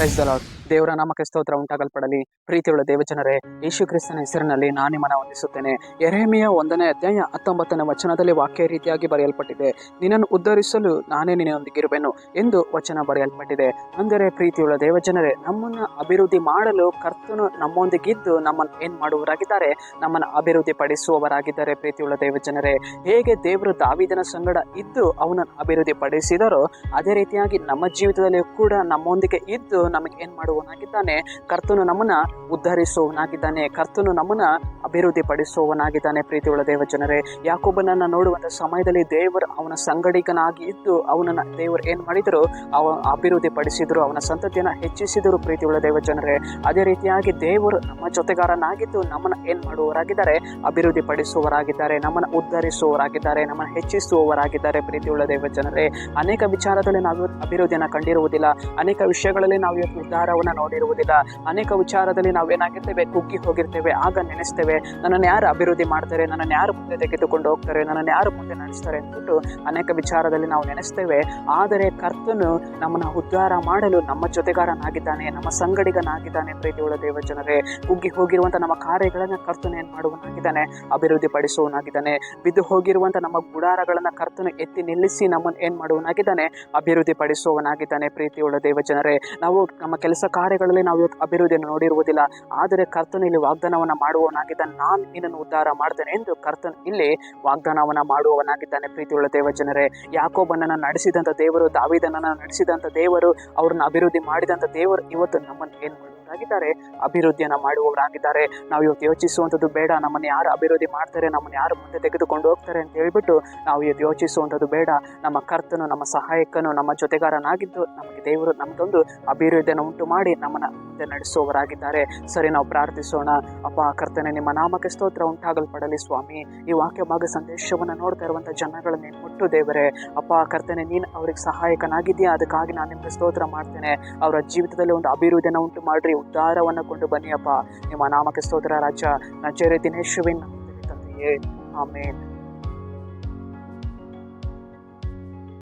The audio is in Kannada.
Praise the lord. ದೇವರ ನಾಮಕ್ಕೆ ಸ್ತೋತ್ರ ಉಂಟಾಗಲ್ಪಡಲಿ. ಪ್ರೀತಿಯುಳ್ಳ ದೇವಜನರೇ, ಯೇಸು ಕ್ರಿಸ್ತನ ಹೆಸರಿನಲ್ಲಿ ನಾನು ನಿಮ್ಮನ್ನು ವಂದಿಸುತ್ತೇನೆ. ಯೆರೆಮೀಯ 1ನೇ ಅಧ್ಯಾಯ 19ನೇ ವಚನದಲ್ಲಿ ವಾಕ್ಯ ರೀತಿಯಾಗಿ ಬರೆಯಲ್ಪಟ್ಟಿದೆ, ನಿನ್ನನ್ನು ಉದ್ಧರಿಸಲು ನಾನೇ ನಿನ್ನೊಂದಿಗಿರುವೆನು ಎಂದು ವಚನ ಬರೆಯಲ್ಪಟ್ಟಿದೆ. ಅಂದರೆ ಪ್ರೀತಿಯುಳ್ಳ ದೇವಜನರೇ, ನಮ್ಮನ್ನು ಅಭಿವೃದ್ಧಿ ಮಾಡಲು ಕರ್ತನು ನಮ್ಮೊಂದಿಗಿದ್ದು ನಮ್ಮನ್ನು ಏನು ಮಾಡುವವರಾಗಿದ್ದಾರೆ, ನಮ್ಮನ್ನು ಅಭಿವೃದ್ಧಿ ಪಡಿಸುವವರಾಗಿದ್ದಾರೆ. ಪ್ರೀತಿಯುಳ್ಳ ದೇವಜನರೇ, ಹೇಗೆ ದೇವರು ದಾವೀದನ ಸಂಗಡ ಇದ್ದು ಅವನನ್ನು ಅಭಿವೃದ್ಧಿ ಪಡಿಸಿದರೋ ಅದೇ ರೀತಿಯಾಗಿ ನಮ್ಮ ಜೀವಿತದಲ್ಲಿ ಕೂಡ ನಮ್ಮೊಂದಿಗೆ ಇದ್ದು ನಮಗೆ ಏನು ಮಾಡುವವನಾಗಿದ್ದಾನೆ, ಕರ್ತನು ನಮ್ಮನ್ನ ಉದ್ಧರಿಸುವವನಾಗಿದ್ದಾನೆ, ಕರ್ತನು ನಮ್ಮನ್ನ ಅಭಿವೃದ್ಧಿ ಪಡಿಸುವವನಾಗಿದ್ದಾನೆ. ಪ್ರೀತಿಯುಳ್ಳ ದೇವಜನರೇ, ಯಾಕೋಬನನ್ನ ನೋಡುವಂಥ ಸಮಯದಲ್ಲಿ ದೇವರು ಅವನ ಸಂಗಡಿಗನಾಗಿ ಇದ್ದು ಅವನನ್ನ ದೇವರು ಏನು ಮಾಡಿದರು, ಅಭಿವೃದ್ಧಿ ಪಡಿಸಿದ್ರು, ಅವನ ಸಂತತಿಯನ್ನು ಹೆಚ್ಚಿಸಿದರು. ಪ್ರೀತಿಯುಳ್ಳ ದೇವಜನರೇ, ಅದೇ ರೀತಿಯಾಗಿ ದೇವರು ನಮ್ಮ ಜೊತೆಗಾರನಾಗಿದ್ದು ನಮ್ಮನ್ನ ಏನು ಮಾಡುವವರಾಗಿದ್ದಾರೆ, ಅಭಿವೃದ್ಧಿ ಪಡಿಸುವವರಾಗಿದ್ದಾರೆ, ನಮ್ಮನ್ನು ಉದ್ಧರಿಸುವವರಾಗಿದ್ದಾರೆ, ನಮ್ಮನ್ನು ಹೆಚ್ಚಿಸುವವರಾಗಿದ್ದಾರೆ. ಪ್ರೀತಿಯುಳ್ಳ ದೇವಜನರೇ, ಅನೇಕ ವಿಚಾರದಲ್ಲಿ ನಾವು ಅಭಿವೃದ್ಧಿಯನ್ನು ಕಂಡಿರುವುದಿಲ್ಲ, ಅನೇಕ ವಿಷಯಗಳಲ್ಲಿ ನಾವು ಇವತ್ತು ಉದ್ಧಾರವನ್ನು ನೋಡಿರುವುದಿಲ್ಲ, ಅನೇಕ ವಿಚಾರದಲ್ಲಿ ನಾವೇನಾಗಿರ್ತೇವೆ, ಕುಗ್ಗಿ ಹೋಗಿರ್ತೇವೆ. ಆಗ ನೆನೆಸ್ತೇವೆ, ನನ್ನನ್ನು ಯಾರು ಅಭಿವೃದ್ಧಿ ಮಾಡ್ತಾರೆ, ನನ್ನನ್ನು ಯಾರು ಮುಂದೆ ತೆಗೆದುಕೊಂಡು ಹೋಗ್ತಾರೆ, ನನ್ನನ್ನು ಯಾರು ಮುಂದೆ ನಡೆಸ್ತಾರೆ ಅಂದ್ಬಿಟ್ಟು ಅನೇಕ ವಿಚಾರದಲ್ಲಿ ನಾವು ನೆನೆಸ್ತೇವೆ. ಆದರೆ ಕರ್ತನು ನಮ್ಮನ್ನು ಉದ್ಧಾರ ಮಾಡಲು ನಮ್ಮ ಜೊತೆಗಾರನಾಗಿದ್ದಾನೆ, ನಮ್ಮ ಸಂಗಡಿಗನಾಗಿದ್ದಾನೆ. ಪ್ರೀತಿಯುಳ್ಳ ದೇವಜನರೇ, ಕುಗ್ಗಿ ಹೋಗಿರುವಂಥ ನಮ್ಮ ಕಾರ್ಯಗಳನ್ನು ಕರ್ತನು ಏನು ಮಾಡುವನಾಗಿದ್ದಾನೆ, ಅಭಿವೃದ್ಧಿ ಪಡಿಸುವನಾಗಿದ್ದಾನೆ. ಬಿದ್ದು ಹೋಗಿರುವಂಥ ನಮ್ಮ ಗುಡಾರಗಳನ್ನು ಕರ್ತನು ಎತ್ತಿ ನಿಲ್ಲಿಸಿ ನಮ್ಮನ್ನು ಏನು ಮಾಡುವನಾಗಿದ್ದಾನೆ, ಅಭಿವೃದ್ಧಿ ಪಡಿಸುವವನಾಗಿದ್ದಾನೆ. ಪ್ರೀತಿಯುಳ್ಳ ದೇವಜನರೇ, ನಾವು ನಮ್ಮ ಕೆಲಸ ಕಾರ್ಯಗಳಲ್ಲಿ ನಾವು ಇವತ್ತು ಅಭಿವೃದ್ಧಿಯನ್ನು ನೋಡಿರುವುದಿಲ್ಲ, ಆದರೆ ಕರ್ತನು ಇಲ್ಲಿ ವಾಗ್ದಾನವನ್ನು ಮಾಡುವವನಾಗಿದ್ದಾನೆ, ನಾನು ನಿನ್ನನ್ನು ಉದ್ಧಾರ ಮಾಡ್ತೇನೆ ಎಂದು ಕರ್ತನು ಇಲ್ಲಿ ವಾಗ್ದಾನವನ್ನು ಮಾಡುವವನಾಗಿದ್ದಾನೆ. ಪ್ರೀತಿಯುಳ್ಳ ದೇವಜನರೇ, ಯಾಕೋಬನನ್ನು ನಡೆಸಿದಂಥ ದೇವರು, ದಾವೀದನನ್ನು ನಡೆಸಿದಂಥ ದೇವರು, ಅವ್ರನ್ನ ಅಭಿವೃದ್ಧಿ ಮಾಡಿದಂಥ ದೇವರು ಇವತ್ತು ನಮ್ಮನ್ನು ಏನು ಮಾಡುವವರಾಗಿದ್ದಾರೆ, ಅಭಿವೃದ್ಧಿಯನ್ನು ಮಾಡುವವರಾಗಿದ್ದಾರೆ. ನಾವು ಇವತ್ತು ಯೋಚಿಸುವಂಥದ್ದು ಬೇಡ, ನಮ್ಮನ್ನು ಯಾರು ಅಭಿವೃದ್ಧಿ ಮಾಡ್ತಾರೆ, ನಮ್ಮನ್ನು ಯಾರು ಮುಂದೆ ತೆಗೆದುಕೊಂಡು ಹೋಗ್ತಾರೆ ಅಂತ ಹೇಳ್ಬಿಟ್ಟು ನಾವು ಇವತ್ತು ಯೋಚಿಸುವಂಥದ್ದು ಬೇಡ. ನಮ್ಮ ಕರ್ತನು, ನಮ್ಮ ಸಹಾಯಕನು, ನಮ್ಮ ಜೊತೆಗಾರನಾಗಿದ್ದು ನಮಗೆ ದೇವರು ನಮಗೊಂದು ಅಭಿವೃದ್ಧಿಯನ್ನು ಉಂಟು ಮಾಡಿ ನಮ್ಮನ್ನು ಮುಂದೆ ನಡೆಸುವವರಾಗಿದ್ದಾರೆ. ಸರಿ, ನಾವು ಪ್ರಾರ್ಥಿಸೋಣ. ಅಪ್ಪ ಕರ್ತನೆ, ನಿಮ್ಮ ನಾಮಕ್ಕೆ ಸ್ತೋತ್ರ ಉಂಟಾಗಲ್ಪಡಲಿ ಸ್ವಾಮಿ. ಈ ವಾಕ್ಯ ಭಾಗ ಸಂದೇಶವನ್ನು ನೋಡ್ತಾ ಇರುವಂಥ ಜನಗಳನ್ನ ಮುಟ್ಟು ದೇವರೇ, ಅಪ್ಪ ಕರ್ತನೆ, ನೀನು ಅವ್ರಿಗೆ ಸಹಾಯಕನಾಗಿದೆಯಾ, ಅದಕ್ಕಾಗಿ ನಾನು ನಿಮಗೆ ಸ್ತೋತ್ರ ಮಾಡ್ತೇನೆ. ಅವರ ಜೀವಿತದಲ್ಲಿ ಒಂದು ಅಭಿವೃದ್ಧಿಯನ್ನು ಉಂಟು ಮಾಡ್ರಿ, ಉದ್ಧಾರವನ್ನು ಕೊಂಡು ಬನ್ನಿ ಅಪ್ಪ. ನಿಮ್ಮ ನಾಮಕ್ಕೆ ಸ್ತೋತ್ರ ರಾಜ, ನಜರೇತಿನ ಯೇಸುವಿನ ತಂದೆಯೇ, ಆಮೇನ್.